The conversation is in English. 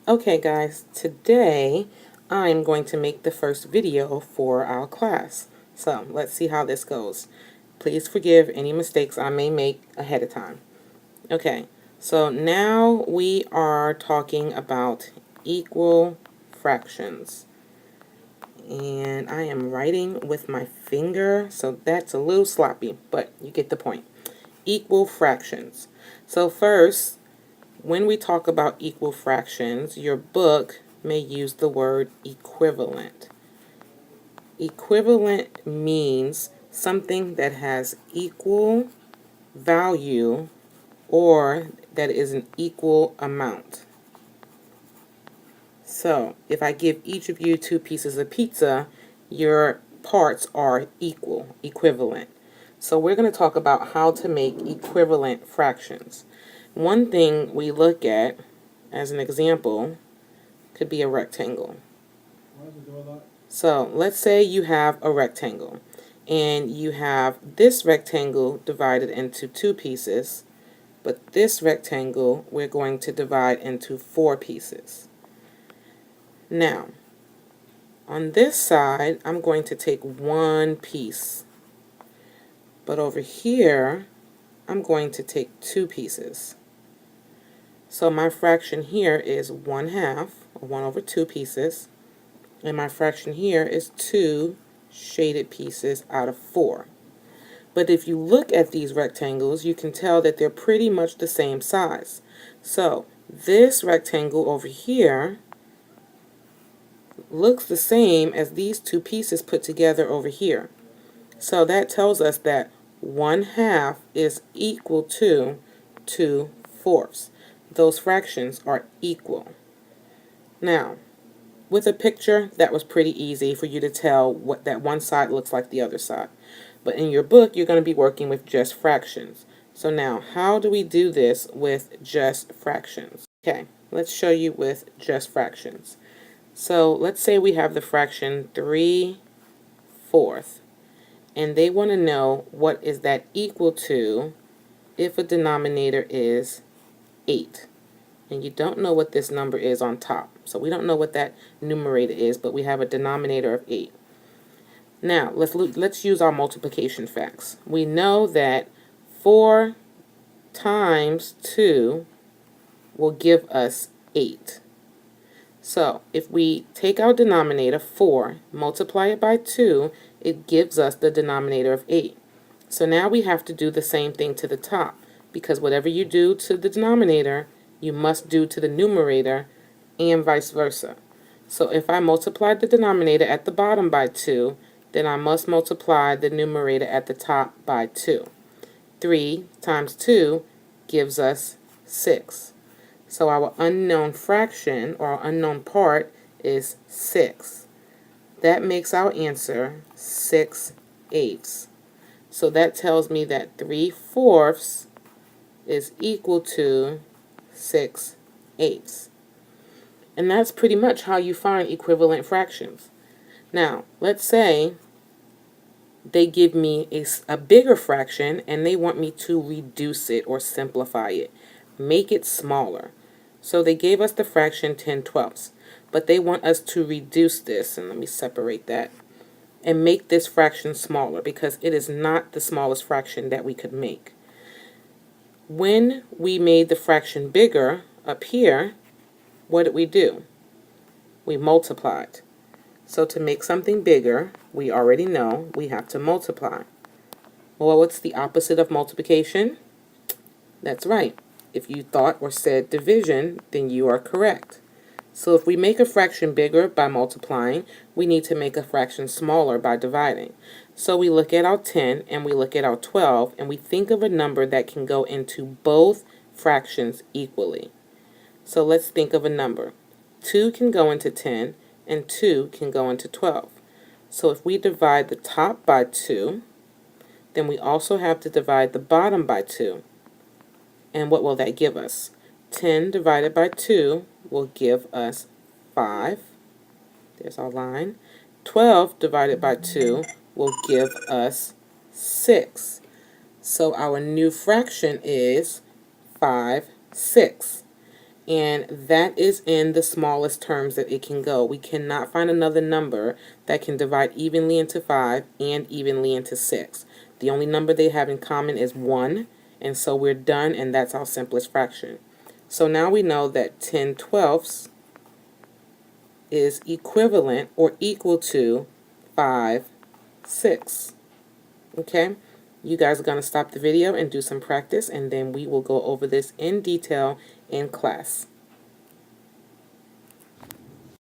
Okay guys, today I'm going to make the first video for our class. So let's see how this goes. Please forgive any mistakes I may make ahead of time. Okay, so now we are talking about equal fractions. And I am writing with my finger, so that's a little sloppy, but you get the point. Equal fractions. So first, when we talk about equal fractions, your book may use the word equivalent. Equivalent means something that has equal value or that is an equal amount. So, if I give each of you 2 pieces of pizza, your parts are equal, equivalent. So we're going to talk about how to make equivalent fractions. One thing we look at as an example could be a rectangle. So let's say you have a rectangle and you have this rectangle divided into 2 pieces, but this rectangle we're going to divide into 4 pieces. Now, on this side, I'm going to take 1 piece, but over here, I'm going to take 2 pieces. So my fraction here is 1/2, or 1 over 2 pieces, and my fraction here is 2 shaded pieces out of 4. But if you look at these rectangles, you can tell that they're pretty much the same size. So this rectangle over here looks the same as these 2 pieces put together over here. So that tells us that 1/2 is equal to 2/4. Those fractions are equal. Now, with a picture, that was pretty easy for you to tell what that one side looks like the other side. But in your book, you're going to be working with just fractions. So now, how do we do this with just fractions? Okay, let's show you with just fractions. So let's say we have the fraction 3/4, and they want to know what is that equal to if a denominator is 8. And you don't know what this number is on top. So we don't know what that numerator is, but we have a denominator of 8. Now, let's use our multiplication facts. We know that 4 times 2 will give us 8. So, if we take our denominator, 4, multiply it by 2, it gives us the denominator of 8. So now we have to do the same thing to the top, because whatever you do to the denominator, you must do to the numerator, and vice versa. So if I multiply the denominator at the bottom by 2, then I must multiply the numerator at the top by 2. 3 times 2 gives us 6. So our unknown fraction, or our unknown part, is 6. That makes our answer 6/8. So that tells me that 3/4 is equal to 6/8. And that's pretty much how you find equivalent fractions. Now, let's say they give me a bigger fraction and they want me to reduce it or simplify it, make it smaller. So they gave us the fraction 10/12, but they want us to reduce this, and let me separate that, and make this fraction smaller because it is not the smallest fraction that we could make. When we made the fraction bigger up here, what did we do? We multiplied. So to make something bigger, we already know we have to multiply. Well, what's the opposite of multiplication? That's right. If you thought or said division, then you are correct. So if we make a fraction bigger by multiplying, we need to make a fraction smaller by dividing. So we look at our 10 and we look at our 12 and we think of a number that can go into both fractions equally. So let's think of a number. 2 can go into 10 and 2 can go into 12. So if we divide the top by 2, then we also have to divide the bottom by 2. And what will that give us? 10 divided by 2 will give us 5. There's our line. 12 divided by 2 will give us 6. So our new fraction is 5/6. and that is in the smallest terms that it can go. We cannot find another number that can divide evenly into 5 and evenly into 6. The only number they have in common is 1, and so we're done, and that's our simplest fraction. So now we know that 10/12 is equivalent or equal to 5/6. Okay? You guys are going to stop the video and do some practice, and then we will go over this in detail in class.